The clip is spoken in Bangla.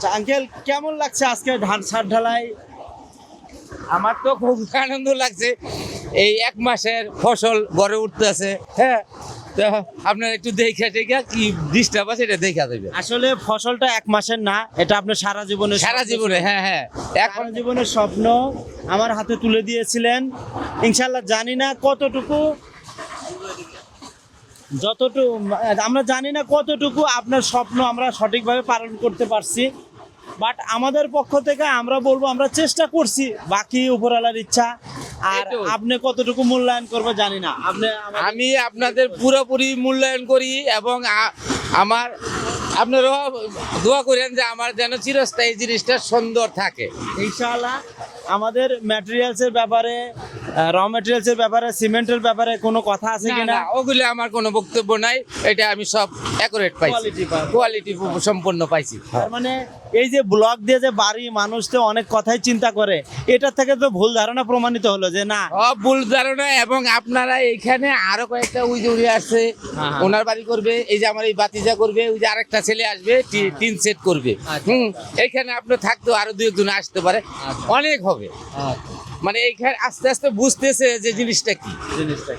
আচ্ছা আঙ্কেল, কেমন লাগছে আজকে ধান ছাদ ঢালাই? আমার তো খুব আনন্দ লাগছে, এই 1 মাসের ফসল গড়ে উঠতেছে। হ্যাঁ, তো আপনার একটু দেখা কি ডিস্টার্ব আছে এটা দেখা দেবে। আসলে ফসলটা 1 মাসের না, এটা আপনার সারা জীবনের সারা স্বপ্ন জীবনে, ছিল। হ্যাঁ হ্যাঁ, এখন সারা জীবনের স্বপ্ন আমার হাতে তুলে দিয়েছিলেন। ইনশাল্লাহ জানি না কতটুকু, যতটুকু আমরা জানি না কতটুকু আপনার স্বপ্ন আমরা সঠিকভাবে পালন করতে পারছি, বাট আমাদের পক্ষ থেকে আমরা বলবো আমরা চেষ্টা করছি, বাকি উপরওয়ালার ইচ্ছা। আর এইটাই। আপনি কতটুকু মূল্যায়ন করবে জানি না। আপনি আমি আপনাদের পুরোপুরি মূল্যায়ন করি এবং আমার আপনারাও দোয়া করেন যে আমার যেন চিরস্থায়ী জিনিসটা সুন্দর থাকে। ইনশাআল্লাহ আমাদের ম্যাটেরিয়ালসের ব্যাপারে, র ম্যাটেরিয়ালসের ব্যাপারে, সিমেন্টের ব্যাপারে কোনো কথা আছে না, কিনা? না, ওগুলো আমার কোনো বক্তব্য নাই, এটা আমি সব অ্যাকুরেট পাইছি, Quality পাই। কোয়ালিটি সম্পন্ন পাইছি। তার মানে এই যে ব্লক দিয়ে যে বাড়ি, মানুষ তো অনেক কথাই চিন্তা করে, এটা থেকে তো ভুল ধারণা প্রমাণিত হলো যে না। সব ভুল ধারণা, এবং আপনারা এখানে আরো কয়েকটা ওই যে উনি আসছে, হ্যাঁ। ওনার বাড়ি করবে, এই যে আমার এই বাতিজা করবে, ওই যে আরেকটা ছেলে আসবে, টিন সেট করবে। আচ্ছা। এইখানে আপনার থাকতেও আরো 2-1 জন আসতে পারে, অনেক হবে। মানে এইখানে আস্তে আস্তে বুঝতেছে যে জিনিসটা কি। জিনিসটা